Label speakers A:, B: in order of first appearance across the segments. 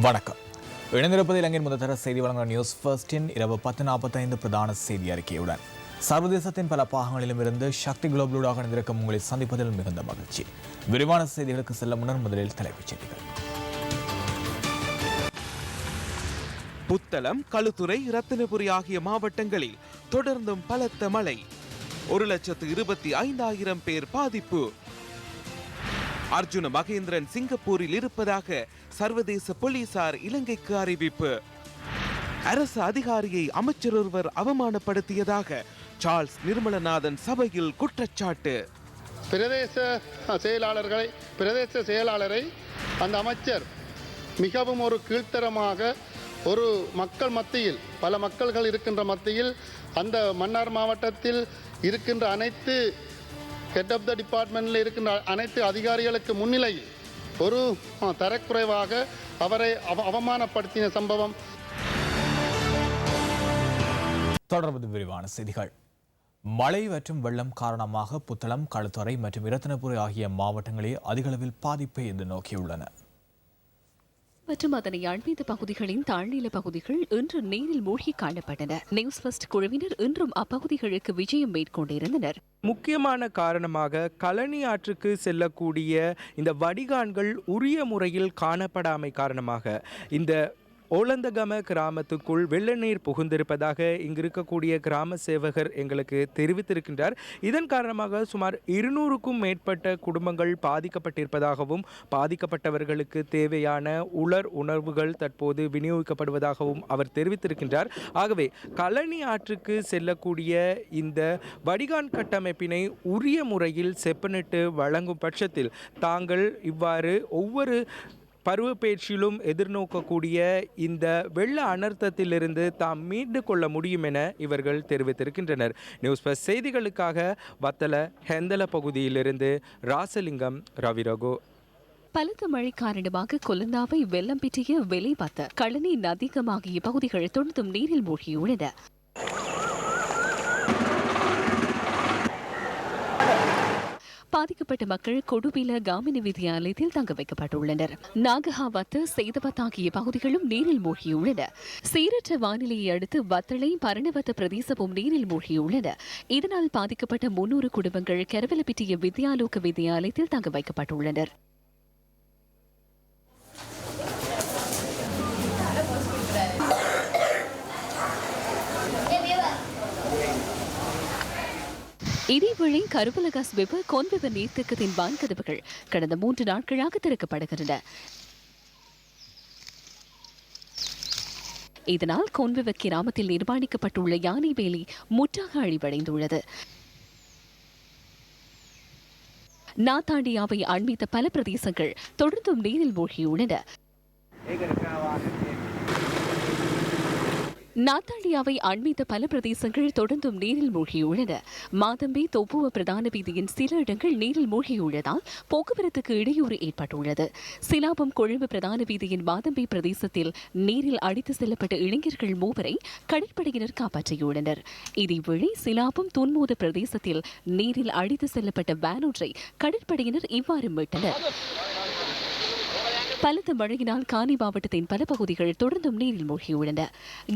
A: வணக்கம். இணைந்திருப்பது இலங்கையின் முதல்தர செய்தி வழங்குகிற நியூஸ் ஃபர்ஸ்டின் இரவு 10:45 பிரதான செய்தி அறிக்கையுடன் சர்வதேசத்தின் பல பாகங்களிலும் இருந்து சக்தி குளோபலூடாக இணைந்திருக்கும் உங்களை சந்திப்பதில் மிகுந்த மகிழ்ச்சி. விரிவான செய்திகளுக்கு செல்ல முன்னர் முதலில் தலைப்புச் செய்திகள்.
B: புத்தளம், களுத்துறை, ரத்தினபுரி ஆகிய மாவட்டங்களில் தொடர்ந்தும் பலத்த மழை. 1,25,000 பேர் பாதிப்பு. அர்ஜுன மகேந்திரன் சிங்கப்பூரில் இருப்பதாக சர்வதேச போலீசார் இலங்கைக்கு அறிவிப்பு. அரசு அதிகாரியை அமைச்சர் ஒருவர் அவமானப்படுத்தியதாக சார்ல்ஸ் நிர்மலநாதன் சபையில் குற்றச்சாட்டு.
C: பிரதேச செயலாளரை அந்த அமைச்சர் மிகவும் ஒரு கீழ்த்தரமாக ஒரு மக்கள் மத்தியில், பல மக்கள்கள் இருக்கின்ற மத்தியில், அந்த மன்னார் மாவட்டத்தில் இருக்கின்ற அனைத்து ஹெட் ஆஃப் த டிபார்ட்மெண்ட்டில் இருக்கின்ற அனைத்து அதிகாரிகளுக்கு முன்னிலையில் ஒரு தரக்குறைவாக அவரை அவமானப்படுத்தின சம்பவம்.
A: தொடர்வது விரிவான செய்திகள். மழை மற்றும் வெள்ளம் காரணமாக புத்தளம், களுத்துறை மற்றும் இரத்தினபுரி ஆகிய மாவட்டங்களே அதிகளவில் பாதிப்பை எதிர்நோக்கியுள்ளன.
D: மற்றும் அதனை அண்மித்த பகுதிகளின் தாழ்நில பகுதிகள் இன்று நீரில் மூழ்கி காணப்பட்டன. நியூஸ் ஃபர்ஸ்ட் குழுவினர் இன்றும் அப்பகுதிகளுக்கு விஜயம் மேற்கொண்டிருந்தனர்.
E: முக்கியமான காரணமாக கழனி ஆற்றுக்கு செல்லக்கூடிய இந்த வடிகான்கள் உரிய முறையில் காணப்படாமை காரணமாக இந்த ஓலந்தகம கிராமத்துக்குள் வெள்ள நீர் புகுந்திருப்பதாக இங்கு இருக்கக்கூடிய கிராம சேவகர் எங்களுக்கு தெரிவித்திருக்கின்றார். இதன் காரணமாக சுமார் 200க்கும் மேற்பட்ட குடும்பங்கள் பாதிக்கப்பட்டிருப்பதாகவும் பாதிக்கப்பட்டவர்களுக்கு தேவையான உலர் உணர்வுகள் தற்போது விநியோகிக்கப்படுவதாகவும் அவர் தெரிவித்திருக்கின்றார். ஆகவே கழனி ஆற்றுக்கு செல்லக்கூடிய இந்த வடிகான் கட்டமைப்பினை உரிய முறையில் செப்பனிட்டு வழங்கும் பட்சத்தில் தாங்கள் இவ்வாறு ஒவ்வொரு பருவப்பெயர்ச்சியிலும் எதிர்நோக்கக்கூடிய இந்த வெள்ள அனர்த்தத்திலிருந்து தாம் மீண்டு கொள்ள முடியும் என இவர்கள் தெரிவித்திருக்கின்றனர். நியூஸ் பஸ் செய்திகளுக்காக வத்தல ஹெந்தல பகுதியிலிருந்து ராசலிங்கம் ரவிரகு.
D: பலத்த மழை காரணமாக கொலந்தாவை வெள்ளம் பிட்டிய வெலைபத்த, கழனி, நதிகம் ஆகிய பகுதிகள் தொடர்ந்தும் நீரில் மூழ்கியுள்ளன. பாதிக்கப்பட்ட மக்கள் கொடுபில காமினி வித்தியாலயத்தில் தங்க வைக்கப்பட்டுள்ளனர். நாகஹாவத்து, சேதவத் ஆகிய பகுதிகளும் நீரில் மூழ்கியுள்ளன. சீரற்ற வானிலையை அடுத்து வத்தளை, பரணவத்த பிரதேசமும் நீரில் மூழ்கியுள்ளன. இதனால் பாதிக்கப்பட்ட 300 குடும்பங்கள் கரவலப்பிட்டிய வித்யாலோக வித்தியாலயத்தில் தங்க வைக்கப்பட்டுள்ளனர். இதேவேளை கருவலகாஸ் வெப்ப கொன்வெவ நீர்த்தேக்கத்தின் வான்கதவுகள் கடந்த 3 நாட்களாக திறக்கப்படுகின்றன. இதனால் கொன்வெவ கிராமத்தில் நிர்மாணிக்கப்பட்டுள்ள யானை வேலி முற்றாக அழிவடைந்துள்ளது. நாத்தாண்டியாவை அண்மித்த பல பிரதேசங்கள் தொடர்ந்தும் நீரில் மூழ்கியுள்ளன. நாத்தாண்டியாவை அண்மித்த பல பிரதேசங்கள் தொடர்ந்தும் நீரில் மூழ்கியுள்ளன. மாதம்பே, தொப்புவ பிரதான வீதியின் சில இடங்கள் நீரில் மூழ்கியுள்ளதால் போக்குவரத்துக்கு இடையூறு ஏற்பட்டுள்ளது. சிலாபம், கொழும்பு பிரதான வீதியின் மாதம்பே பிரதேசத்தில் நீரில் அடித்து செல்லப்பட்ட இளைஞர்கள் 3 கடற்படையினர் காப்பாற்றியுள்ளனர். இதேவேளை சிலாபம், துன்மோத பிரதேசத்தில் நீரில் அடித்து செல்லப்பட்ட வேன் ஒன்றை கடற்படையினர் இவ்வாறு மீட்டனர். பலத்த மழையினால் கானி மாவட்டத்தின் பல பகுதிகள் தொடர்ந்தும் நீரில் மூழ்கியுள்ளன.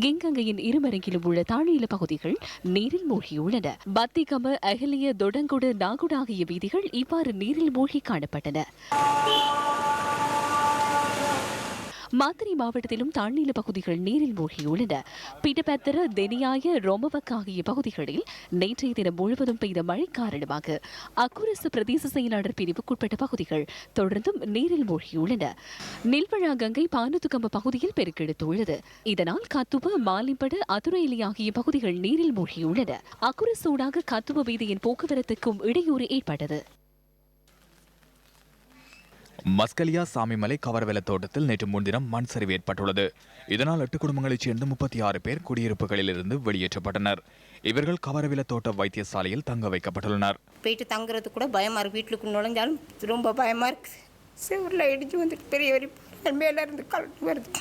D: கிங்கங்கையின் இருமரங்கிலும் உள்ள தாழ்நில பகுதிகள் நீரில் மூழ்கியுள்ளன. பத்திகம, அகலிய, தொடங்குடு, நாகுடு ஆகிய வீதிகள் இவ்வாறு நீரில் மூழ்கி காணப்பட்டன. மாத்தறை மாவட்டத்திலும் தாழ்நில பகுதிகள் நீரில் மூழ்கியுள்ளன. பிடபத்திர, தெனியாய, ரொமவக் ஆகிய பகுதிகளில் நேற்றைய தினம் முழுவதும் பெய்த மழை காரணமாக அக்குரசு பிரதேச செயலாளர் பிரிவுக்குட்பட்ட பகுதிகள் தொடர்ந்தும் நீரில் மூழ்கியுள்ளன. நில்வழா கங்கை பானுத்துகம்ப பகுதியில் பெருக்கெடுத்துள்ளது. இதனால் கத்துவ, மாலிம்படு, அதுரையிலி ஆகிய பகுதிகள் நீரில் மூழ்கியுள்ளன. அக்குரசூடாக கத்துவ வீதியின் போக்குவரத்துக்கும் இடையூறு ஏற்பட்டது.
A: மஸ்கலியா சாமிமலை கவர்வெல தோட்டத்தில் நேற்று முன்தினம் மண் சரிவு ஏற்பட்டுள்ளது. இதனால் 8 குடும்பங்களைச் சேர்ந்து 36 பேர் குடியிருப்புகளில் இருந்து வெளியேற்றப்பட்டனர். இவர்கள் கவரவில தோட்ட வைத்தியசாலையில் தங்க வைக்கப்பட்டுள்ளனர்.
F: போயிட்டு தங்குறது கூட பயமா இருக்கு. வீட்டுக்கு நுழைஞ்சாலும் ரொம்ப பயமா இருக்கு. செவரில் இடிச்சு வந்துட்டு பெரிய மேல இருந்து கலட்டு வருது.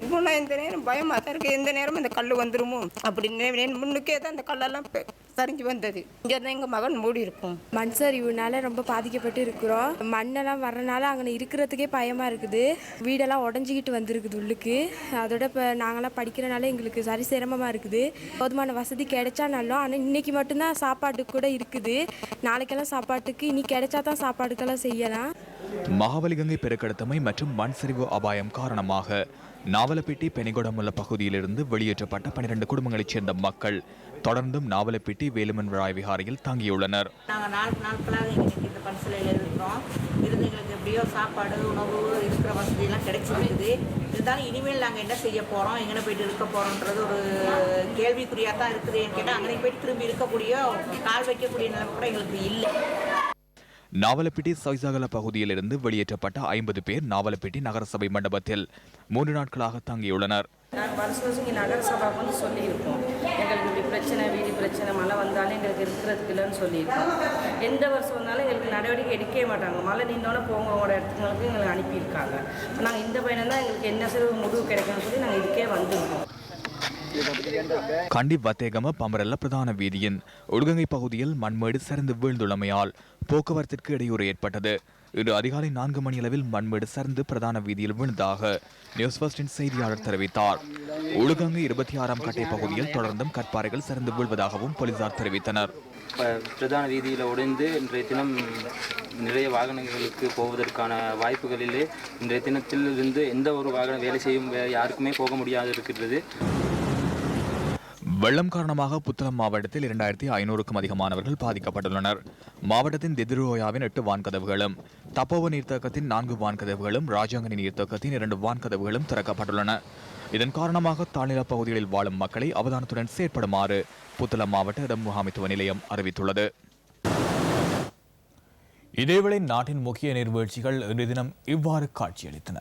F: இப்போ நான் இந்த நேரம் பயமாக தான் இருக்குது, எந்த நேரம் இந்த கல் வந்துருமோ அப்படின்னு முன்னுக்கே தான் இந்த கல்லெல்லாம் சரிஞ்சு வந்தது. இங்கே தான் எங்கள் மகன் மூடி இருக்கும்.
G: மண் சரிவுனால ரொம்ப பாதிக்கப்பட்டு இருக்கிறோம். மண்ணெல்லாம் வர்றனால அங்கே இருக்கிறதுக்கே பயமாக இருக்குது. வீடெல்லாம் உடஞ்சிக்கிட்டு வந்திருக்குது உள்ளுக்கு. அதோட இப்போ நாங்களாம் படிக்கிறனால எங்களுக்கு சரி சிரமமாக இருக்குது. போதுமான வசதி கிடைச்சா நல்லா. ஆனால் இன்றைக்கி மட்டும்தான் சாப்பாட்டுக்கு கூட இருக்குது. நாளைக்கெல்லாம் சாப்பாட்டுக்கு இனி கிடைச்சா தான் சாப்பாட்டுக்கெல்லாம் செய்யலாம்.
A: மகாவலிகங்கை பெருக்கெடுத்தமை மற்றும் மண் சரிவு அபாயம் காரணமாக நாவலப்பிட்டி பெனிகொடமுள்ள பகுதியிலிருந்து வெளியேற்றப்பட்ட 12 குடும்பங்களைச் சேர்ந்த மக்கள் தொடர்ந்தும் நாவலப்பிட்டி வேலுமன் விழாய் விகாரையில் தங்கியுள்ளனர்.
H: நாங்கள் 4 நாட்களாக எங்களுக்கு இந்த பன்சிலையில் இருக்கிறோம். இருந்து எங்களுக்கு எப்படியோ சாப்பாடு உணவு இருக்கிற வசதியெல்லாம் கிடைச்சிருக்குது. இருந்தாலும் இனிமேல் நாங்கள் என்ன செய்ய போகிறோம், எங்கே போயிட்டு இருக்க போகிறோன்றது ஒரு கேள்விக்குறியாக தான் இருக்குது. கேட்டால் அங்கே போயிட்டு திரும்பி இருக்கக்கூடிய கால் வைக்கக்கூடிய நிலைமை கூட எங்களுக்கு இல்லை.
A: நாவலப்பிட்டி சைசாகல பகுதியிலிருந்து வெளியேற்றப்பட்ட 50 பேர் நாவலப்பிட்டி நகரசபை மண்டபத்தில் 3 நாட்களாக தங்கியுள்ளனர்.
I: நாங்கள் வருஷம் இங்கே நகரசபாவுக்கு வந்து சொல்லியிருக்கோம், எங்களுக்கு இப்படி பிரச்சனை, வீடு பிரச்சனை, மழை வந்தாலும் எங்களுக்கு இருக்கிறதுக்கு இல்லைன்னு சொல்லியிருக்கோம். எந்த வருஷம் வந்தாலும் எங்களுக்கு நடவடிக்கை எடுக்கவே மாட்டாங்க. மழை நின்னோட போங்க உங்களோட இடத்துங்களுக்கு எங்களுக்கு அனுப்பியிருக்காங்க. நாங்கள் இந்த பையனை தான் எங்களுக்கு என்ன சிறு முடிவு கிடைக்கும்னு சொல்லி நாங்கள் இதுக்கே வந்துருக்கோம்.
A: கண்டி வத்தேகம பம்பரல்ல பிரதான வீதியின் ஒழுங்கங்கை பகுதியில் மண்மேடு சரிந்து வீழ்ந்துள்ளமையால் போக்குவரத்திற்கு இடையூறு ஏற்பட்டது. இன்று அதிகாலை 4 மணியளவில் மண்மேடு சரிந்து பிரதான வீதியில் விழுந்ததாக நியூஸ் ஃபர்ஸ்டின் செய்தியாளர் தெரிவித்தார். ஒழுங்கங்கை 26ஆம் கட்டை பகுதியில் தொடர்ந்தும் கற்பாறைகள் சரிந்து வீழ்வதாகவும் போலீசார் தெரிவித்தனர்.
J: பிரதான வீதியில் உடைந்து இன்றைய தினம் நிறைய வாகனங்களுக்கு போவதற்கான வாய்ப்புகளிலே இன்றைய தினத்தில் இருந்து எந்த ஒரு வாகனம் வேலை செய்யும் யாருக்குமே போக முடியாது இருக்கிறது.
A: வெள்ளம் காரணமாக புத்தளம் மாவட்டத்தில் 2500க்கும் அதிகமானவர்கள் பாதிக்கப்பட்டுள்ளனர். மாவட்டத்தின் திதிரோயாவின் 8 வான்கதவுகளும், தப்போவ நீர்த்தேக்கத்தின் 4 வான்கதவுகளும், ராஜாங்கனி நீர்த்தேக்கத்தின் 2 வான்கதவுகளும் திறக்கப்பட்டுள்ளன. இதன் காரணமாக தாழ்நில பகுதிகளில் வாழும் மக்களை அவதானத்துடன் செயற்படுமாறு புத்தளம் மாவட்ட இடம் முகாமைத்துவ நிலையம் அறிவித்துள்ளது. இதேவேளை நாட்டின் முக்கிய நீர்வீழ்ச்சிகள் இன்றைய தினம் இவ்வாறு காட்சியளித்தன.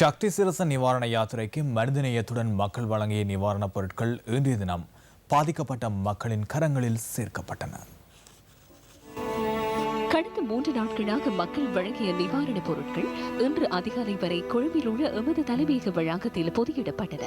A: சக்தி சிரச நிவாரண யாத்திரைக்கு மனிதநேயத்துடன் மக்கள் வழங்கிய நிவாரணப் பொருட்கள் இன்றைய தினம் பாதிக்கப்பட்ட மக்களின் கரங்களில் சேர்க்கப்பட்டன.
D: கடந்த 3 நாட்களாக மக்கள் வழங்கிய நிவாரணப் பொருட்கள் இன்று அதிகாலை வரை கொழும்பில் உள்ள எமது தலைமையக வளாகத்தில் பொதியிடப்பட்டன.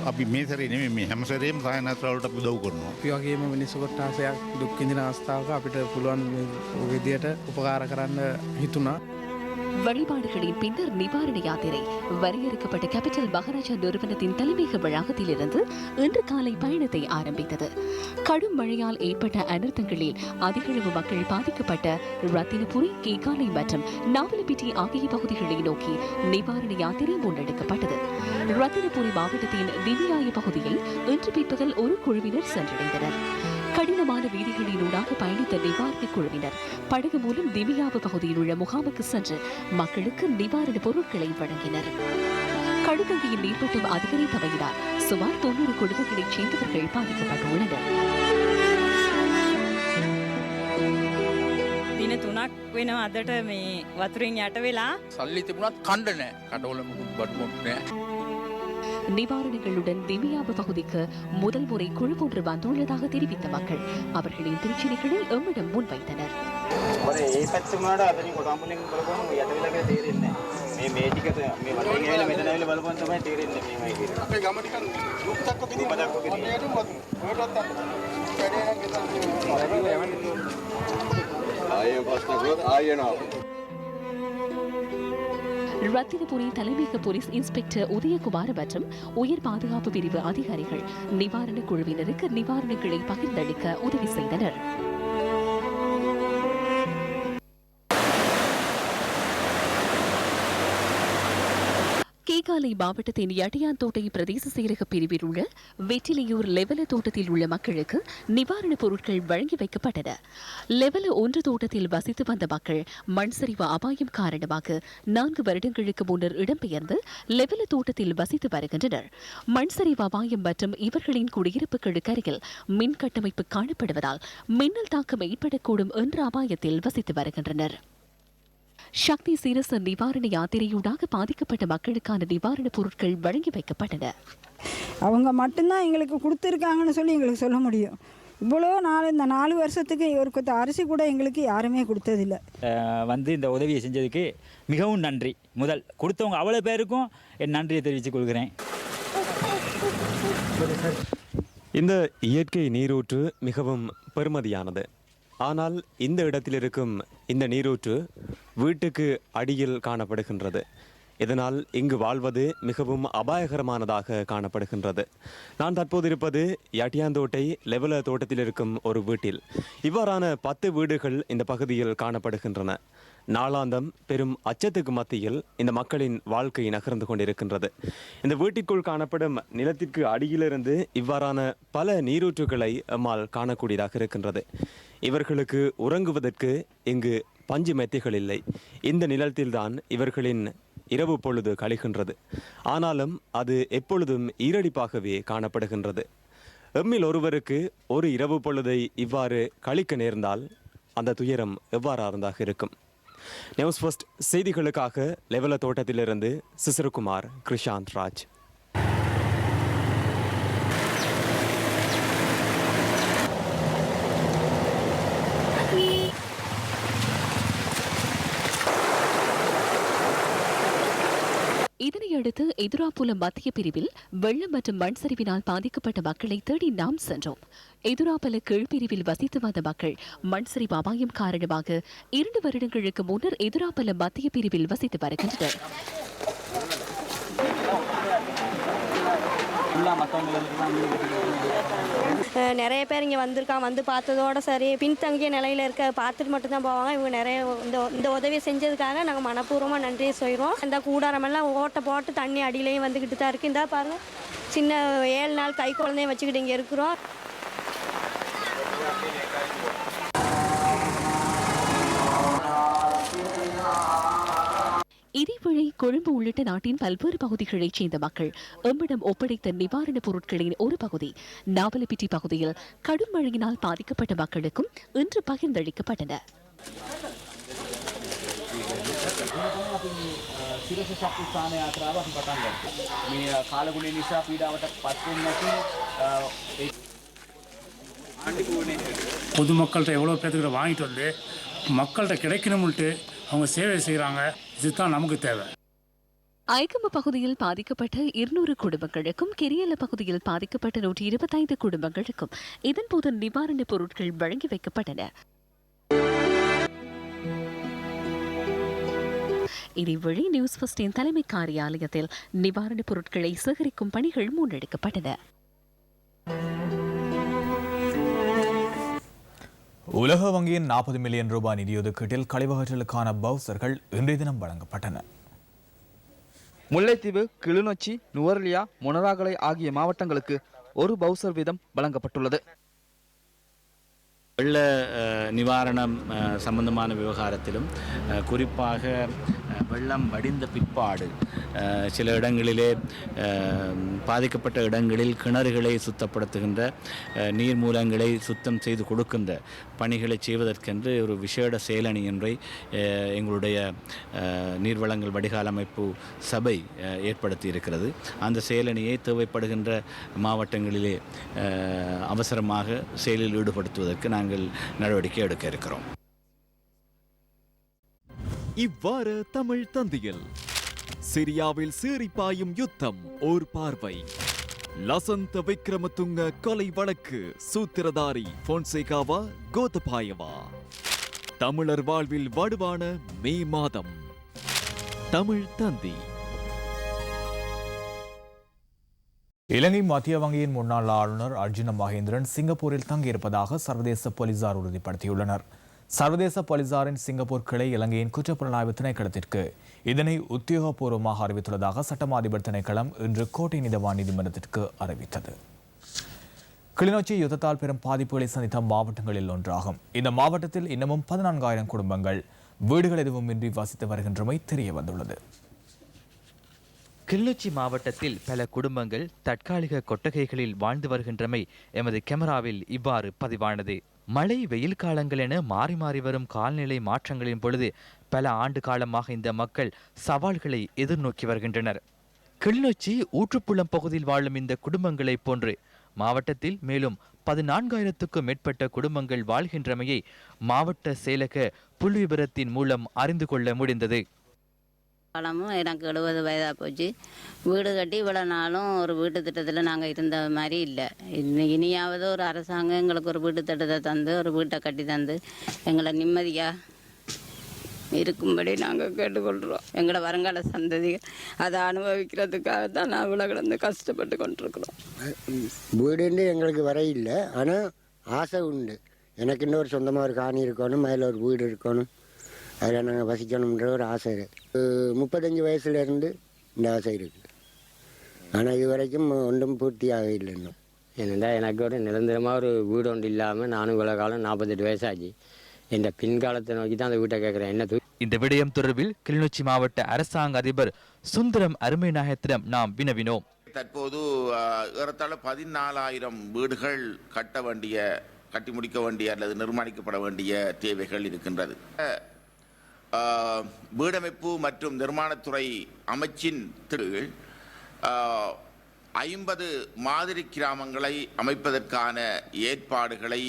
K: අපි මේ සැරේ නෙමෙයි මේ හැම සැරේම සහාය යාත්‍රාවලට අපි උදව් කරනවා.
E: අපි වගේම මිනිස්සු කොට්ටාසයක් දුක් විඳින අවස්ථාවක අපිට පුළුවන් මේ විදියට උපකාර කරන්න හිතුණා.
D: வழிபாடுகளின் பின்னர் நிவாரண யாத்திரை வரையறுக்கப்பட்ட கேபிட்டல் மகாராஜா நிறுவனத்தின் தலைமையக வளாகத்திலிருந்து இன்று காலை பயணத்தை ஆரம்பித்தது. கடும் மழையால் ஏற்பட்ட அனர்த்தங்களில் அதிகளவு மக்கள் பாதிக்கப்பட்ட ரத்தினபுரி, கேகாலை மற்றும் நாவலப்பிட்டி ஆகிய பகுதிகளை நோக்கி நிவாரண யாத்திரை முன்னெடுக்கப்பட்டது. ரத்தினபுரி மாவட்டத்தின் திவ்யாய பகுதியை இன்று பிற்பகல் ஒரு குழுவினர் சென்றடைந்தனர். கடினமான வீதிகளினூடாக பயணித்த நிவாரண குழுவினர் படகு மூலம் திவியாவு பகுதியில் உள்ள முகாமுக்கு சென்று மக்களுக்கு நிவாரண பொருட்களை வழங்கினர். கடுகங்கையின் நீர்மட்டம் அதிகரித்தமையினால் சுமார் 90 குடும்பங்களைச் சேர்ந்தவர்கள் பாதிக்கப்பட்டுள்ளனர்.
L: දින 3ක් වෙනවා අදට මේ වතුරෙන් යට වෙලා
M: සල්ලි තිබුණත් කණ්ඩ නැහැ. කඩවල මුකුත් බඩු මොකුත් නැහැ.
D: நிவாரணங்களுடன் திமியாபு பகுதிக்கு முதல் முறை குழு ஒன்று வந்துள்ளதாக தெரிவித்த மக்கள் அவர்களின் பிரச்சினைகளை எம்மிடம் முன்வைத்தனர். ரத்தினபுரி தலைமையக போலீஸ் இன்ஸ்பெக்டர் உதயகுமார் மற்றும் உயர் பாதுகாப்பு பிரிவு அதிகாரிகள் நிவாரண குழுவினருக்கு நிவாரணங்களை பகிர்ந்தளிக்க உதவி செய்தனர். கேகாலை மாவட்டத்தின் யட்டியாந்தோட்டை பிரதேச செயலக பிரிவில் உள்ள வெற்றிலையூர் லெவல தோட்டத்தில் உள்ள மக்களுக்கு நிவாரணப் பொருட்கள் வழங்கி வைக்கப்பட்டன. லெவல 1 தோட்டத்தில் வசித்து வந்த மக்கள் மண் சரிவு அபாயம் காரணமாக 4 வருடங்களுக்கு முன்னர் இடம்பெயர்ந்து லெவல தோட்டத்தில் வசித்து வருகின்றனர். மண் சரிவு அபாயம் மற்றும் இவர்களின் குடியிருப்புகளுக்கு அருகில் மின் கட்டமைப்பு காணப்படுவதால் மின்னல் தாக்கம் ஏற்படக்கூடும் என்ற அபாயத்தில் வசித்து வருகின்றனர். சக்தி சீரச நிவாரண யாத்திரையூடாக பாதிக்கப்பட்ட மக்களுக்கான நிவாரணப் பொருட்கள் வழங்கி வைக்கப்பட்டன.
M: அவங்க மட்டும்தான் எங்களுக்கு கொடுத்துருக்காங்கன்னு சொல்லி எங்களுக்கு சொல்ல முடியும். இவ்வளோ நாள் இந்த 4 வருஷத்துக்கு ஒரு கொத்த அரிசி கூட எங்களுக்கு யாருமே கொடுத்ததில்லை.
N: இந்த உதவியை செஞ்சதுக்கு மிகவும் நன்றி. முதல் கொடுத்தவங்க அவ்வளோ பேருக்கும் என் நன்றியை தெரிவித்துக் கொள்கிறேன்.
O: இந்த இயற்கை நீரூற்று மிகவும் பெருமதியானது. ஆனால் இந்த இடத்தில் இருக்கும் இந்த நீரூற்று வீட்டுக்கு அடியில் காணப்படுகின்றது. இதனால் இங்கு வாழ்வது மிகவும் அபாயகரமானதாக காணப்படுகின்றது. நான் தற்போது இருப்பது யட்டியாந்தோட்டை லெவல தோட்டத்தில் இருக்கும் ஒரு வீட்டில். இவ்வாறான 10 வீடுகள் இந்த பகுதியில் காணப்படுகின்றன. நாளாந்தம் பெரும் அச்சத்துக்கு மத்தியில் இந்த மக்களின் வாழ்க்கை நகர்ந்து கொண்டிருக்கின்றது. இந்த வீட்டிற்குள் காணப்படும் நிலத்திற்கு அடியிலிருந்து இவ்வாறான பல நீரூற்றுகளை எம்மால் காணக்கூடியதாக இருக்கின்றது. இவர்களுக்கு உறங்குவதற்கு இங்கு பஞ்சு மெத்தைகள் இல்லை. இந்த நிலத்தில்தான் இவர்களின் இரவு பொழுது கழிகின்றது. ஆனாலும் அது எப்பொழுதும் ஈரடிப்பாகவே காணப்படுகின்றது. எம்மில் ஒருவருக்கு ஒரு இரவு பொழுதை இவ்வாறு கழிக்க நேர்ந்தால் அந்த துயரம் எவ்வாறாக இருக்கும்? நியூஸ் ஃபர்ஸ்ட் செய்திகளுக்காக லெவல தோட்டத்திலிருந்து சிசிறுகுமார், கிருஷாந்த் ராஜ்.
D: இதனையடுத்து எதுராப்புலம் மத்திய பிரிவில் வெள்ளம் மற்றும் மண் சரிவினால் பாதிக்கப்பட்ட மக்களை தேடி நாம் சென்றோம். எதுராப்பல கீழ்பிரிவில் வசித்து வந்த மக்கள் மண் சரிவு அபாயம் காரணமாக 2 வருடங்களுக்கு முன்னர் எதுராப்பல மத்திய பிரிவில் வசித்து வருகின்றனர்.
P: நிறைய பேர் இங்கே வந்திருக்காங்க. வந்து பார்த்ததோட சரி, பின்தங்கிய நிலையில் இருக்க பார்த்துட்டு மட்டும்தான் போவாங்க. இவங்க நிறைய இந்த உதவியை செஞ்சதுக்காக நாங்கள் மனப்பூர்வமாக நன்றியை சொல்கிறோம். இந்த கூடாரமெல்லாம் ஓட்டை போட்டு தண்ணி அடியிலையும் வந்துக்கிட்டு தான் இருக்குது. இந்த பாருங்க, சின்ன 7 நாள் கை குழந்தையும் வச்சுக்கிட்டு இங்கே இருக்கிறோம்.
D: இதேவேளை கொழும்பு உள்ளிட்ட நாட்டின் பல்வேறு பகுதிகளைச் சேர்ந்த மக்கள் எம்மிடம் ஒப்படைத்த நிவாரணப் பொருட்களின் ஒரு பகுதி நாவலப்பிட்டி பகுதியில் கடும் மழையினால் பாதிக்கப்பட்ட மக்களுக்கும் இன்று பகிர்ந்தளிக்கப்பட்டன.
Q: பொதுமக்கள்கிட்ட எவ்வளோ பேர்த்துக்கிட்ட வாங்கிட்டு வந்து மக்கள்கிட்ட கிடைக்கணும்ட்டு அவங்க சேவை செய்கிறாங்க. இதுதான் நமக்கு தேவை.
D: ஐக்கம்ப பகுதியில் பாதிக்கப்பட்ட 200 குடும்பங்களுக்கும், கிரியல பகுதியில் பாதிக்கப்பட்ட 125 குடும்பங்களுக்கும் இதன்போது நிவாரணப் பொருட்கள் வழங்கி வைக்கப்பட்டன. இதேவேளை நியூஸ் ஃபர்ஸ்டின் தலைமை காரியாலயத்தில் நிவாரணப் பொருட்களை சேகரிக்கும் பணிகள் முன்னெடுக்கப்பட்டன.
A: உலக வங்கியின் 40 மில்லியன் ரூபாய் நிதியொதுக்கீட்டில் கழிவகற்றலுக்கான பவுசர்கள் இன்றைய தினம் வழங்கப்பட்டன.
R: முல்லைத்தீவு, கிளிநொச்சி, நுவரெலியா, மொனராகலை ஆகிய மாவட்டங்களுக்கு ஒரு பவுசர் வீதம் வழங்கப்பட்டுள்ளது.
S: வெள்ள நிவாரணம் சம்பந்தமான விவகாரத்திலும் குறிப்பாக வெள்ளம் வடிந்த பிற்பாடு சில இடங்களிலே பாதிக்கப்பட்ட இடங்களில் கிணறுகளை சுத்தப்படுத்துகின்ற நீர்மூலங்களை சுத்தம் செய்து கொடுக்கின்ற பணிகளை செய்வதற்கென்று ஒரு விசேட செயலணி ஒன்றை எங்களுடைய நீர்வளங்கள் வடிகால் அமைப்பு சபை ஏற்படுத்தி இருக்கிறது. அந்த செயலணியை தேவைப்படுகின்ற மாவட்டங்களிலே அவசரமாக செயலில் ஈடுபடுத்துவதற்கு நாங்கள் நடவடிக்கை எடுக்க இருக்கிறோம்.
T: இவ்வாறு தமிழ் தந்தியில் சிரியாவில் சீறிப்பாயும் யுத்தம் ஓர் பார்வை. லசந்த விக்ரமதுங்க கொலை வழக்கு சூத்திரதாரி பொன்சேகாவா கோத்தபாயவா? தமிழர் வாழ்வில் வடுவான மே மாதம். தமிழ் தந்தி.
A: இலங்கை மத்திய வங்கியின் முன்னாள் ஆளுநர் அர்ஜுன மகேந்திரன் சிங்கப்பூரில் தங்கியிருப்பதாக சர்வதேச போலீசார் உறுதிப்படுத்தியுள்ளனர். சர்வதேச போலீசாரின் சிங்கப்பூர் கிளை இலங்கையின் குற்றப்புலனாய்வு திணைக்களத்திற்கு இதனை உத்தியோகபூர்வமாக அறிவித்துள்ளதாக சட்டமா அதிபர் திணைக்களம் இன்று கோட்டை நீதவான் நீதிமன்றத்திற்கு அறிவித்தது. கிளிநொச்சி யுத்தத்தால் பெரும் பாதிப்புகளை சந்தித்த மாவட்டங்களில் ஒன்றாகும். இந்த மாவட்டத்தில் இன்னமும் 14,000 குடும்பங்கள் வீடுகள் எதுவுமின்றி வசித்து வருகின்றமை தெரிய வந்துள்ளது.
R: கிளிநொச்சி மாவட்டத்தில் பல குடும்பங்கள் தற்காலிக கொட்டகைகளில் வாழ்ந்து வருகின்றமை எமது கேமராவில் இவ்வாறு பதிவானது. மழை வெயில் காலங்கள் என மாறி மாறி வரும் காலநிலை மாற்றங்களின் பொழுது பல ஆண்டு காலமாக இந்த மக்கள் சவால்களை எதிர்நோக்கி வருகின்றனர். கிளிநொச்சி ஊற்றுப்புலம் பகுதியில் வாழும் இந்த குடும்பங்களைப் போன்று மாவட்டத்தில் மேலும் 14,000க்கும் மேற்பட்ட குடும்பங்கள் வாழ்கின்றமையை மாவட்ட செயலக புள்ளிவிபரத்தின் மூலம் அறிந்து கொள்ள முடிந்தது.
U: காலமும் எனக்கு 70 வயதாக போச்சு. வீடு கட்டி இவ்வளோ நாளும் ஒரு வீட்டு திட்டத்தில் நாங்கள் இருந்த மாதிரி இல்லை. இனியாவது ஒரு அரசாங்கம் எங்களுக்கு ஒரு வீட்டு திட்டத்தை தந்து ஒரு வீட்டை கட்டி தந்து எங்களை நிம்மதியாக இருக்கும்படி நாங்கள் கேட்டுக்கொள்கிறோம். எங்களோட வருங்கால சந்ததிகள் அதை அனுபவிக்கிறதுக்காக தான் நான் இவ்வளோ கிடந்து கஷ்டப்பட்டு கொண்டிருக்கிறோம்.
V: வீடுன்னு எங்களுக்கு வர இல்லை, ஆனால் ஆசை உண்டு. எனக்கு இன்னொரு சொந்தமாக ஒரு காணி இருக்கணும், மேலே ஒரு வீடு இருக்கணும், அதில் நாங்கள் வசிக்கணுன்ற ஒரு ஆசை இருக்குது. 35 வயசுலேருந்து இந்த ஆசை இருக்குது. ஆனால் இது வரைக்கும் ஒன்றும் பூர்த்தியாக இல்லை. இன்னும்
W: என்னடா எனக்கு ஒரு நிரந்தரமாக ஒரு வீடு ஒன்று இல்லாமல் நானும் இவ்வளோ காலம் 48 வயசாச்சு. என் பின்காலத்தை நோக்கி தான் அந்த வீட்டை கேட்குறேன். என்ன
R: இந்த விடயம் தொடர்பில் கிளிநொச்சி மாவட்ட அரசாங்க அதிபர் சுந்தரம் அருமைநாயகத்திடம் நாம் வினவினோம்.
X: தற்போது ஏறத்தாழ 14,000 வீடுகள் கட்டி முடிக்க வேண்டிய அல்லது நிர்மாணிக்கப்பட வேண்டிய தேவைகள் இருக்கின்றது. வீடமைப்பு மற்றும் நிர்மாணத்துறை அமைச்சின் கீழ் 50 மாதிரி கிராமங்களை அமைப்பதற்கான ஏற்பாடுகளை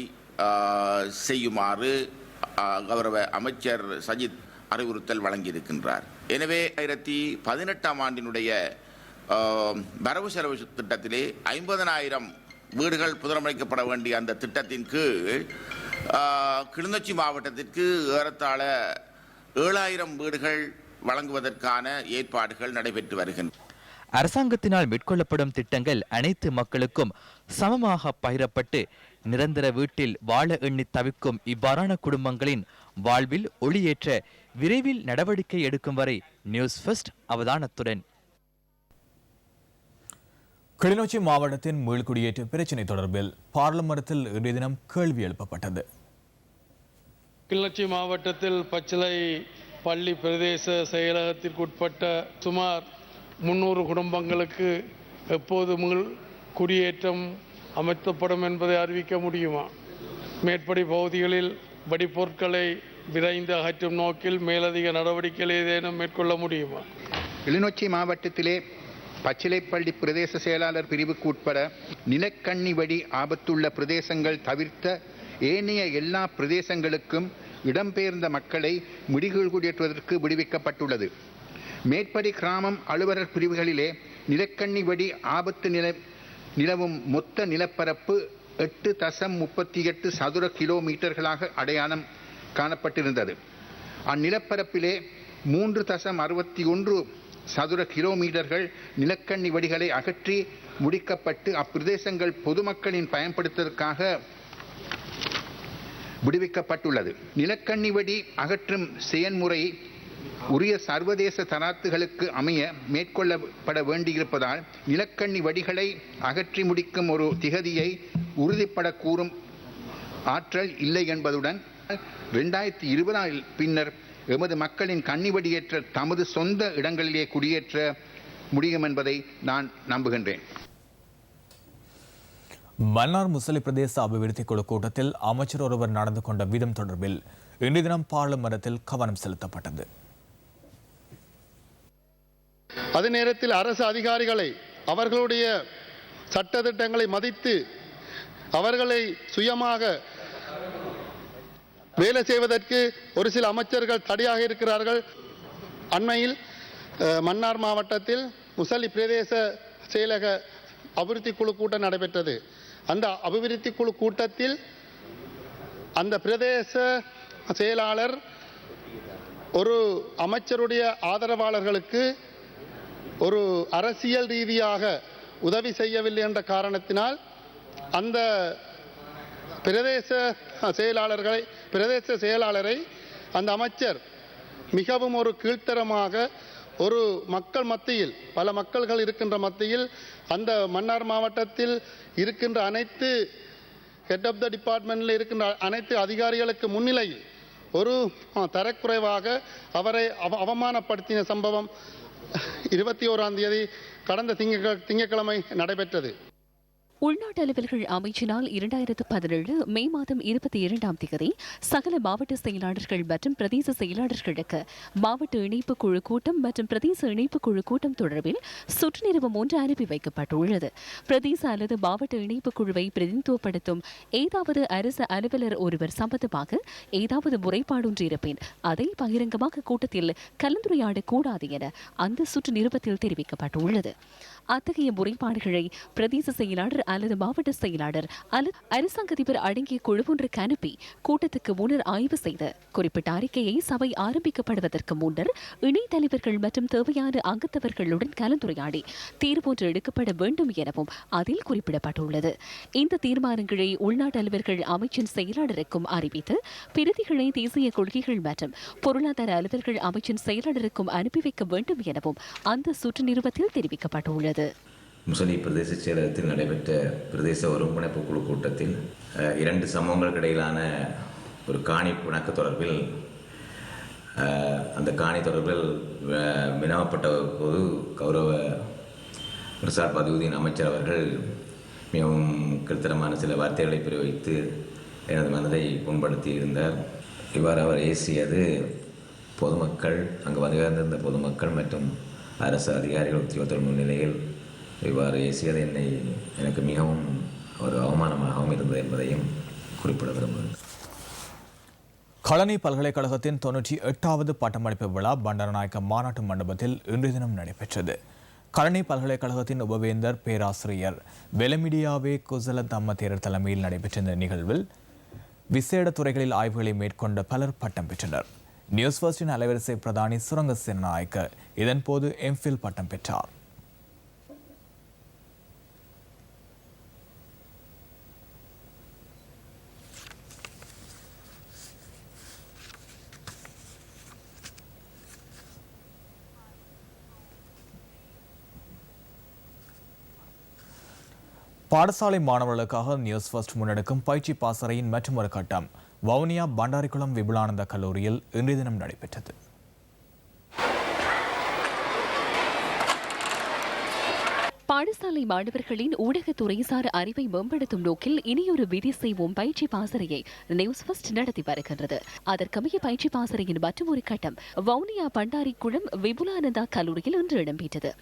X: செய்யுமாறு கௌரவ அமைச்சர் சஜித் அறிவுறுத்தல் வழங்கியிருக்கின்றார். எனவே 2018ஆம் ஆண்டினுடைய வரவு செலவு திட்டத்திலே 50,000 வீடுகள் புனரமைக்கப்பட வேண்டிய அந்த திட்டத்தின் கீழ் கிளிநொச்சி மாவட்டத்திற்கு ஏறத்தாழ 7,000 வீடுகள் வழங்குவதற்கான ஏற்பாடுகள் நடைபெற்று வருகின்றன.
R: அரசாங்கத்தினால் மேற்கொள்ளப்படும் திட்டங்கள் அனைத்து மக்களுக்கும் சமமாக பகிரப்பட்டு நிரந்தர வீட்டில் வாழ எண்ணி தவிக்கும் இவ்வாறான குடும்பங்களின் வாழ்வில் ஒளியேற்ற விரைவில் நடவடிக்கை எடுக்கும் வரை நியூஸ் ஃபர்ஸ்ட் அவதானத்துடன்.
A: கிளிநொச்சி மாவட்டத்தின் மீள்குடியேற்ற பிரச்சினை தொடர்பில் பார்லிமென்ட்டில் இன்றைய தினம் கேள்வி எழுப்பப்பட்டது.
Y: கிளிநொச்சி மாவட்டத்தில் பச்சிலை பள்ளி பிரதேச செயலகத்திற்குட்பட்ட சுமார் 300 குடும்பங்களுக்கு எப்போது குடியேற்றம் அமைக்கப்படும் என்பதை அறிவிக்க முடியுமா? மேற்படி பகுதிகளில் வெடிப்பொருட்களை விரைந்து அகற்றும் நோக்கில் மேலதிக நடவடிக்கைகள் ஏதேனும் மேற்கொள்ள முடியுமா?
Z: கிளிநொச்சி மாவட்டத்திலே பச்சிலைப்பள்ளி பிரதேச செயலாளர் பிரிவுக்கு உட்பட நிலக்கண்ணி வெடி ஆபத்துள்ள பிரதேசங்கள் தவிர்த்த ஏனைய எல்லா பிரதேசங்களுக்கும் இடம்பெயர்ந்த மக்களை குடியேற்றுவதற்கு விடுவிக்கப்பட்டுள்ளது. மேற்படி கிராமம் அலுவலர் பிரிவுகளிலே நிலக்கண்ணி வெடி ஆபத்து நிலவும் மொத்த நிலப்பரப்பு 8.38 சதுர கிலோமீட்டர்களாக அடையாளம் காணப்பட்டிருந்தது. அந்நிலப்பரப்பிலே 3.61 சதுர கிலோமீட்டர்கள் நிலக்கண்ணி வெடிகளை அகற்றி முடிக்கப்பட்டு அப்பிரதேசங்கள் பொதுமக்களின் பயன்படுத்துவதற்காக விடுவிக்கப்பட்டுள்ளது. நிலக்கண்ணி வெடி அகற்றும் செயல்முறை உரிய சர்வதேச தராத்துகளுக்கு அமைய மேற்கொள்ளப்பட வேண்டியிருப்பதால் நிலக்கண்ணி வெடிகளை அகற்றி முடிக்கும் ஒரு திகதியை உறுதிப்பட கூறும் ஆற்றல் இல்லை என்பதுடன் 2020 பின்னர் எமது மக்களின் கண்ணிவடியேற்ற தமது சொந்த இடங்களிலே குடியேற்ற முடியும் என்பதை நான் நம்புகின்றேன்.
A: மன்னார் முசலி பிரதேச அபிவிருத்தி குழு கூட்டத்தில் அமைச்சர் ஒருவர் நடந்து கொண்ட விதம் தொடர்பில் இன்று தினம் பாராளுமன்றத்தில் கவனம் செலுத்தப்பட்டது.
B: அதே நேரத்தில் அரசு அதிகாரிகளை அவர்களுடைய சட்டதிட்டங்களை மதித்து அவர்களை சுயமாக வேலை செய்வதற்கு ஒரு சில அமைச்சர்கள் தடையாக இருக்கிறார்கள். அண்மையில் மன்னார் மாவட்டத்தில் முசலி பிரதேச செயலக அபிவிருத்தி குழு கூட்டம் நடைபெற்றது. அந்த அபிவிருத்தி குழு கூட்டத்தில் அந்த பிரதேச செயலாளர் ஒரு அமைச்சருடைய ஆதரவாளர்களுக்கு ஒரு அரசியல் ரீதியாக உதவி செய்யவில்லை என்ற காரணத்தினால் அந்த பிரதேச செயலாளரை அந்த அமைச்சர் மிகவும் ஒரு கீழ்த்தரமாக ஒரு மக்கள் மத்தியில், பல மக்கள்கள் இருக்கின்ற மத்தியில், அந்த மன்னார் மாவட்டத்தில் இருக்கின்ற அனைத்து ஹெட் ஆஃப் த டிபார்ட்மெண்ட்டில் இருக்கின்ற அனைத்து அதிகாரிகளுக்கு முன்னிலையில் ஒரு தரக்குறைவாக அவரை அவமானப்படுத்தின சம்பவம் 21ஆம் தேதி கடந்த திங்கட்கிழமை நடைபெற்றது.
D: உள்நாட்டு அலுவல்கள் அமைச்சினால் 2017 மே மாதம் 22ஆம் தேதி சகல மாவட்ட செயலாளர்கள் மற்றும் பிரதேச செயலாளர்களுக்கு மாவட்ட இணைப்பு குழு கூட்டம் மற்றும் பிரதேச இணைப்பு குழு கூட்டம் தொடர்பில் சுற்று நிறுவம் ஒன்று அனுப்பி வைக்கப்பட்டுள்ளது. பிரதேச அல்லது மாவட்ட இணைப்பு குழுவை பிரதிநிதித்துவப்படுத்தும் ஏதாவது அரசு அலுவலர் ஒருவர் சம்பந்தமாக ஏதாவது முறைப்பாடொன்று இருப்பின் அதை பகிரங்கமாக கூட்டத்தில் கலந்துரையாடக்கூடாது என அந்த சுற்று நிறுவத்தில் தெரிவிக்கப்பட்டுள்ளது. அத்தகைய முறைப்பாடுகளை பிரதேச செயலாளர் அல்லது மாவட்ட செயலாளர் அல்லது அரசாங்க அதிபர் அடங்கிய குழு ஒன்றுக்கு அனுப்பி கூட்டத்துக்கு முன்னர் ஆய்வு செய்து குறிப்பிட்ட அறிக்கையை சபை ஆரம்பிக்கப்படுவதற்கு முன்னர் இணைத்தலைவர்கள் மற்றும் தேவையான அங்கத்தவர்களுடன் கலந்துரையாடி தீர்வொன்று எடுக்கப்பட வேண்டும் எனவும் அதில் குறிப்பிடப்பட்டுள்ளது. இந்த தீர்மானங்களை உள்நாட்டு அலுவல்கள் அமைச்சின் செயலாளருக்கும் அறிவித்து பிரதிகளை தேசிய கொள்கைகள் மற்றும் பொருளாதார அலுவல்கள் அமைச்சின் செயலாளருக்கும் அனுப்பி வைக்க வேண்டும் எனவும் அந்த சுற்று நிறுவத்தில் தெரிவிக்கப்பட்டுள்ளது.
C: முசலி பிரதேச செயலகத்தில் நடைபெற்ற பிரதேச ஒருங்கிணைப்பு குழு கூட்டத்தில் 2 சமூகங்களுக்கு இடையிலான ஒரு காணி பிணக்கு தொடர்பில் அந்த காணி தொடர்பில் வினவப்பட்ட போது கௌரவ பிரசார் பதியுதீன் அமைச்சர் அவர்கள் மிகவும் கீழ்த்தரமான சில வார்த்தைகளை பிரயோகித்து எனது மனதை புண்படுத்தி இருந்தார். இவ்வாறு அவர் ஏசியது பொதுமக்கள், அங்கு வருகின்ற பொதுமக்கள் மற்றும் அரசு அதிகாரிகள் உத்தியோகத்தர் முன்னிலையில் இவ்வாறு ஏசியது எனக்கு மிகவும் ஒரு அவமானமாகவும் இருந்தது என்பதையும் குறிப்பிட விரும்புகிறேன்.
A: களனி பல்கலைக்கழகத்தின் 98வது பட்டமளிப்பு விழா பண்டாரநாயக்க மாநாட்டு மண்டபத்தில் இன்றைய தினம் நடைபெற்றது. களனி பல்கலைக்கழகத்தின் உபவேந்தர் பேராசிரியர் வெலமிடியாவே குசல தம்ம தேரர் தலைமையில் நடைபெற்ற இந்த நிகழ்வில் விசேட துறைகளில் ஆய்வுகளை மேற்கொண்ட பலர் பட்டம் பெற்றனர். நியூஸ் ஃபர்ஸ்டின் அலைவரிசை பிரதானி சுரங்க சேனநாயக்க இதன்போது எம்ஃபில் பட்டம் பெற்றார். பாடசாலை மாணவர்களுக்காக நியூஸ் ஃபர்ஸ்ட் முன்னெடுக்கும் பயிற்சி பாசறையின் மற்றொரு கட்டம் வவுனியா பண்டாரிக்குளம் விபுலானந்த கல்லூரியில் இன்றைய தினம் நடைபெற்றது.
D: பாடசாலை மாணவர்களின் ஊடகத்துறைசார் அறிவை மேம்படுத்தும் நோக்கில் இனியொரு விதி செய்வோம் பயிற்சி பாசறையை நியூஸ் ஃபர்ஸ்ட் நடத்தி வருகின்றது. அதற்கமைய பயிற்சி பாசறையின் மற்றொரு கட்டம் வவுனியா பண்டாரிக்குளம் விபுலானந்தா கல்லூரியில் இன்று இடம்பெற்றது.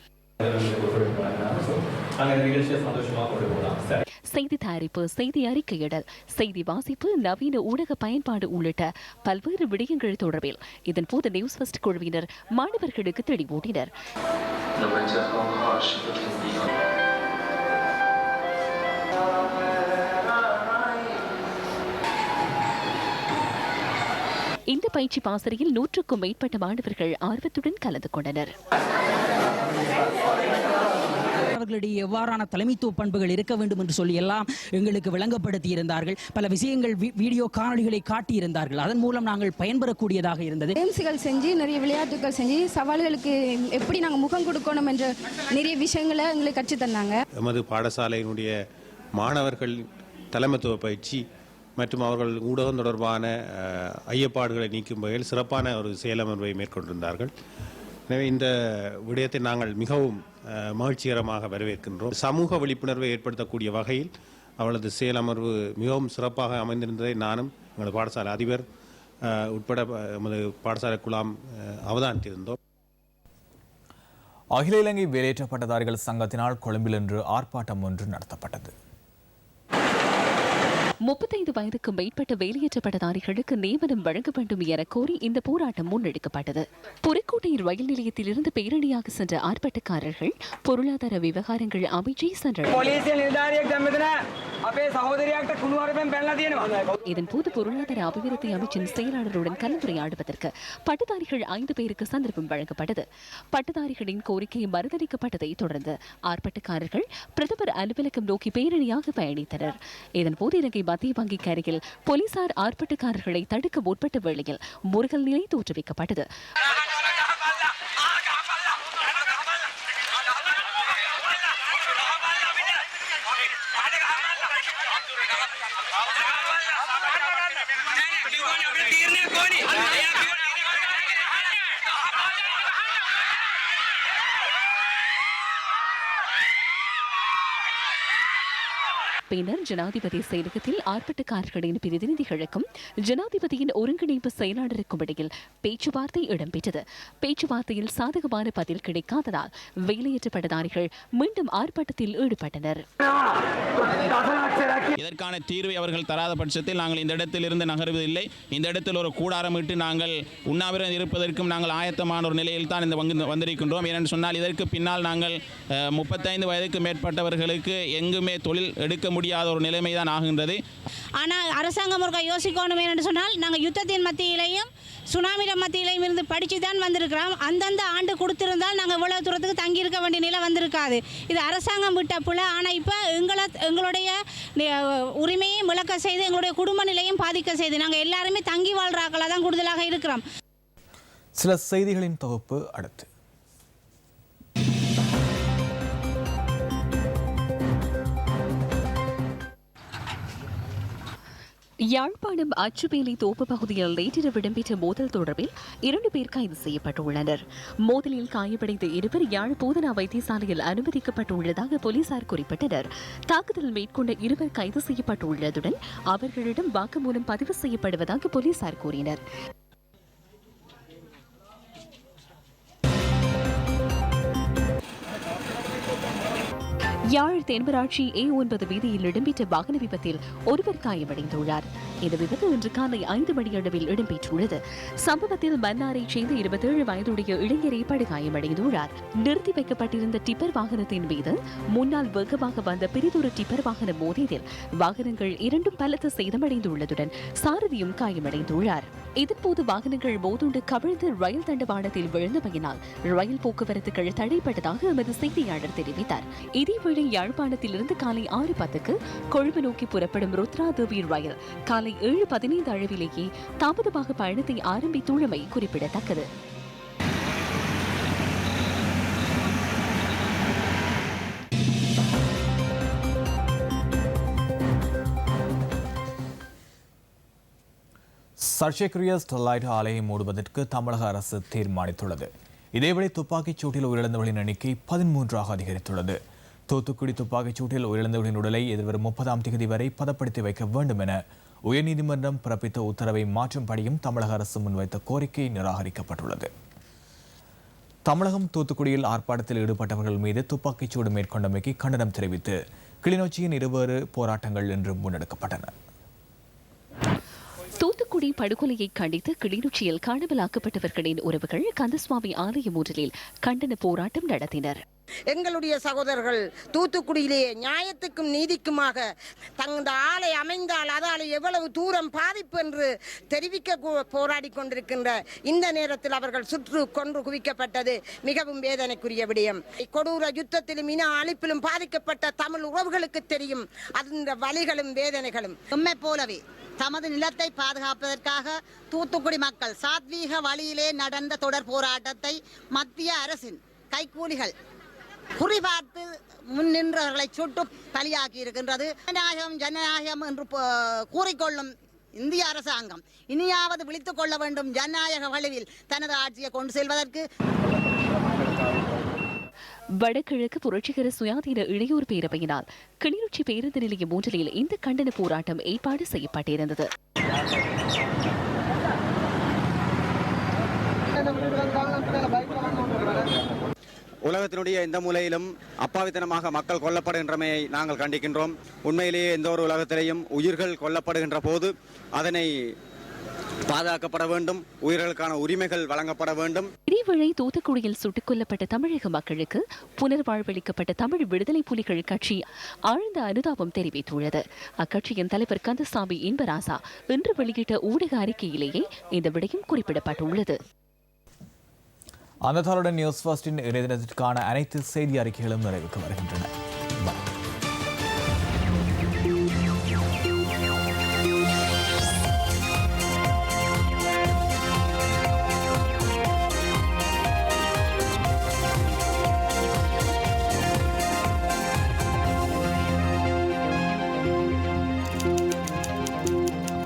D: செய்தி தயாரிப்பு, செய்தி அறிக்கையிடல், செய்தி வாசிப்பு, நவீன ஊடக பயன்பாடு உள்ளிட்ட பல்வேறு விடயங்கள் தொடர்பில் இதன்போது நியூஸ் ஃபர்ஸ்ட் குழுவினர் மாணவர்களுக்கு தெளிவூட்டினர். இந்த பயிற்சி பாசறையில் 100க்கும் மேற்பட்ட மாணவர்கள் ஆர்வத்துடன் கலந்து கொண்டனர்.
F: அவர்களிடையே எவ்வாறான தலைமைத்துவ பண்புகள் இருக்க வேண்டும் என்று சொல்லி எல்லாம் எங்களுக்கு விளங்கப்படுத்தி இருந்தார்கள். பல விஷயங்கள் வீடியோ காணொலிகளை காட்டியிருந்தார்கள். அதன் மூலம் நாங்கள் பயன்பெறக்கூடியதாக இருந்தது.
G: கேம்ஸ்கள் செஞ்சு நிறைய விளையாட்டுகள் செஞ்சு சவால்களுக்கு எப்படி நாங்கள் முகம் கொடுக்கணும் என்ற நிறைய விஷயங்களை எங்களுக்கு கற்றுத் தந்தாங்க.
H: எமது பாடசாலையினுடைய மாணவர்கள் தலைமைத்துவ பயிற்சி
E: மற்றும் அவர்கள் ஊடகம் தொடர்பான ஐயப்பாடுகளை நீக்கும் வகையில் சிறப்பான ஒரு செயலமர்வை மேற்கொண்டிருந்தார்கள். எனவே இந்த விடயத்தை நாங்கள் மிகவும் மகிழ்ச்சிகரமாக வரவேற்கின்றோம். சமூக விழிப்புணர்வை ஏற்படுத்தக்கூடிய வகையில் அவளது செயலமர்வு மிகவும் சிறப்பாக அமைந்திருந்ததை நானும் எங்களது பாடசாலை அதிபர் உட்பட எமது பாடசாலை குழாம் அவதானித்திருந்தோம்.
A: அகில இலங்கை வேலையற்ற பட்டதாரிகள் சங்கத்தினால் கொழும்பில் இன்று ஆர்ப்பாட்டம் ஒன்று நடத்தப்பட்டது.
D: 35 வயதுக்கு மேற்பட்ட வேலையற்ற பட்டதாரிகளுக்கு நியமனம் வழங்க வேண்டும் என கோரி இந்த போராட்டம் முன்னெடுக்கப்பட்டது. புறக்கோட்டை ரயில் நிலையத்திலிருந்து பேரணியாக சென்ற ஆர்ப்பாட்டக்காரர்கள் பொருளாதார விவகாரங்கள் அமைச்சை சென்றனர். இதன்போது பொருளாதார அபிவிருத்தி அமைச்சின் செயலாளருடன் கலந்துரையாடுவதற்கு பட்டதாரிகள் 5 பேருக்கு சந்தர்ப்பம் வழங்கப்பட்டது. பட்டதாரிகளின் கோரிக்கை மறுதளிக்கப்பட்டதை தொடர்ந்து ஆர்ப்பாட்டக்காரர்கள் பிரதமர் அலுவலகம் நோக்கி பேரணியாக பயணித்தனர். இதன்போது இலங்கை மத்திய வங்கிக்கு அருகில் போலீசார் ஆர்ப்பாட்டக்காரர்களை தடுக்க முற்பட்ட வேளையில் முருகல் நிலை தோற்றுவிக்கப்பட்டது. பின்னர் ஜனாதிபதி செயலகத்தில் ஆர்ப்பாட்டக்காரர்களின் பிரதிநிதிகளுக்கும் ஜனாதிபதியின் ஒருங்கிணைப்பு செயலாளருக்கும் இடையில் பேச்சுவார்த்தை இடம்பெற்றது. பேச்சுவார்த்தையில் சாதகமான பதில் கிடைக்காததால் வேலையற்ற பட்டதாரிகள் மீண்டும் ஆர்ப்பாட்டத்தில் ஈடுபட்டனர்.
H: இதற்கான தீர்வை அவர்கள் தராத பட்சத்தில் நாங்கள் இந்த இடத்திலிருந்து நகர்வதில்லை. இந்த இடத்தில் ஒரு கூடாரமிட்டு நாங்கள் உண்ணாவிரதம் இருப்பதற்கும் நாங்கள் ஆயத்தமான ஒரு நிலையில் தான் இந்த வந்திருக்கின்றோம். ஏனென்று சொன்னால் இதற்கு பின்னால் நாங்கள் 35 வயதுக்கு மேற்பட்டவர்களுக்கு எங்குமே தொழில் எடுக்க முடியாத ஒரு நிலைமை தான் ஆகின்றது.
I: ஆனால் அரசாங்கம் ஒரு யோசிக்கணும் என்று சொன்னால் நாங்கள் யுத்தத்தின் மத்தியிலையும் சுனாமில மத்தியிலையும் இருந்து படித்து தான் வந்திருக்கிறோம். அந்தந்த ஆண்டு கொடுத்திருந்தால் நாங்கள் இவ்வளவு தூரத்துக்கு தங்கியிருக்க வேண்டிய நிலை வந்திருக்காது. இது அரசாங்கம் விட்ட புல. ஆனால் இப்போ எங்களுடைய உரிமையை விளக்க செய்து எங்களுடைய குடும்ப நிலையும் பாதிக்க செய்து நாங்கள் எல்லாருமே தங்கி வாழ்றாக்களாக தான் கூடுதலாக இருக்கிறோம்.
A: சில செய்திகளின் தொகுப்பு அடுத்து.
D: யாழ்ப்பாணம் அச்சுவேலி தோப்பு பகுதியில் நேற்றிரவு இடம்பெற்ற மோதல் தொடர்பில் 2 பேர் கைது செய்யப்பட்டுள்ளனர். மோதலில் காயமடைந்த 2 யாழ் போதனா வைத்தியசாலையில் அனுமதிக்கப்பட்டுள்ளதாக போலீசார் குறிப்பிட்டனர். தாக்குதல் மேற்கொண்ட 2 கைது செய்யப்பட்டுள்ளதுடன் அவர்களிடம் வாக்குமூலம் பதிவு செய்யப்படுவதாக போலீசார் கூறினர். யாழ் தென்மராட்சி A9 வீதியில் இடம்பெற்ற வாகன விபத்தில் ஒருவர் காயமடைந்துள்ளார். இந்த விபத்து இன்று காலை 5 மணியளவில் இடம்பெற்றுள்ளது. சம்பவத்தில் மன்னாரைச் சேர்ந்த 27 வயதுடைய இளைஞரை படுகாயமடைந்துள்ளார். நிறுத்தி வைக்கப்பட்டிருந்த டிப்பர் வாகனத்தின் மீது முன்னால் வேகமாக வந்த பெரிதொரு டிப்பர் வாகனம் மோதியதில் வாகனங்கள் 2 பலத்த சேதமடைந்துள்ளதுடன் சாரதியும் காயமடைந்துள்ளார். இதன்போது வாகனங்கள் மோதுண்டு கவிழ்ந்து ரயில் தண்டவாளத்தில் விழுந்தமையினால் ரயில் போக்குவரத்துகள் தடைப்பட்டதாக எமது செய்தியாளர் தெரிவித்தார். இதேவேளை யாழ்ப்பாணத்திலிருந்து காலை 6:10க்கு கொழும்பு நோக்கி புறப்படும் ருத்ராதேவி ரயில் காலை 7:15 அளவிலேயே தாமதமாக பயணத்தை ஆரம்பித்துள்ளமை குறிப்பிடத்தக்கது.
A: சர்ச்சைக்குரிய ஸ்டெர்லைட் ஆலையை மூடுவதற்கு தமிழக அரசு தீர்மானித்துள்ளது. இதேவேளை துப்பாக்கிச் சூட்டில் உயிரிழந்தவர்களின் எண்ணிக்கை 13ஆக அதிகரித்துள்ளது. தூத்துக்குடி துப்பாக்கிச் சூட்டில் உயிரிழந்தவர்களின் உடலை எதிர்வரும் 30ஆம் தேதி வரை பதப்படுத்தி வைக்க வேண்டும் என உயர்நீதிமன்றம் பிறப்பித்த உத்தரவை மாற்றும்படியும் தமிழக அரசு முன்வைத்த கோரிக்கை நிராகரிக்கப்பட்டுள்ளது. தமிழகம் தூத்துக்குடியில் ஆர்ப்பாட்டத்தில் ஈடுபட்டவர்கள் மீது துப்பாக்கிச்சூடு மேற்கொண்டமைக்கு கண்டனம் தெரிவித்து கிளிநொச்சியின் 2 போராட்டங்கள் இன்று முன்னெடுக்கப்பட்டன.
D: தூத்துக்குடி படுகொலையை கண்டித்து கிளிநொச்சியில் காணாமலாக்கப்பட்டவர்களின் உறவுகள் கந்தசுவாமி ஆலயம் ஒன்றில் கண்டன போராட்டம் நடத்தினர்.
J: எங்களுடைய சகோதரர்கள் தூத்துக்குடியிலேயே நியாயத்துக்கும் நீதிக்குமாக தந்த ஆலை அமைந்தால் அதால் எவ்வளவு தூரம் பாதிப்பு என்று தெரிவிக்க போராடி கொண்டிருக்கின்ற இந்த நேரத்தில் அவர்கள் சுற்று கொன்று குவிக்கப்பட்டது மிகவும் வேதனைக்குரிய விடயம். கொடூர யுத்தத்திலும் இன அழிப்பிலும் பாதிக்கப்பட்ட தமிழ் உறவுகளுக்கு தெரியும் அந்த வலிகளும் வேதனைகளும்.
K: உண்மை போலவே தமது நிலத்தை பாதுகாப்பதற்காக தூத்துக்குடி மக்கள் சாத்வீக வழியிலே நடந்த தொடர் போராட்டத்தை மத்திய அரசின் கைக்கூலிகள் குறிபார்த்து முன் நின்றவர்களை சுட்டு பலியாக்கி இருக்கின்றது. ஜனநாயகம் ஜனநாயகம் என்று கூறிக்கொள்ளும் இந்திய அரசாங்கம் இனியாவது விழித்துக் கொள்ள வேண்டும். ஜனநாயக வழியில் தனது ஆட்சியை கொண்டு செல்வதற்கு.
D: வடகிழக்கு புரட்சிகர சுயாதீன இளையோர் பேரவையினால் கிளிநொச்சி பேருந்து நிலையம் ஒன்றில் இந்த கண்டன போராட்டம் ஏற்பாடு செய்யப்பட்டிருந்தது.
L: உலகத்தினுடைய எந்த மூலையிலும் அப்பாவித்தனமாக மக்கள் கொல்லப்படுகின்றமையை நாங்கள் கண்டிக்கின்றோம். உண்மையிலேயே எந்த ஒரு உலகத்திலேயும் உயிர்கள் கொல்லப்படுகின்ற போது அதனை பாதுகாக்கப்பட வேண்டும், உயிர்களுக்கான உரிமைகள் வழங்கப்பட வேண்டும்.
D: இதேவேளை தூத்துக்குடியில் சுட்டுக் கொல்லப்பட்ட தமிழக மக்களுக்கு புனர்வாழ்வளிக்கப்பட்ட தமிழ் விடுதலை புலிகள் கட்சி ஆழ்ந்த அனுதாபம் தெரிவித்துள்ளது. அக்கட்சியின் தலைவர் கந்தசாமி இன்பராசா இன்று வெளியிட்ட ஊடக அறிக்கையிலேயே இந்த விடயம் குறிப்பிடப்பட்டுள்ளது.
A: அந்த தாளுடன் நியூஸ் ஃபர்ஸ்டின் இணையதளத்திற்கான அனைத்து செய்தி அறிக்கைகளும் நிறைவுக்கு வருகின்றன.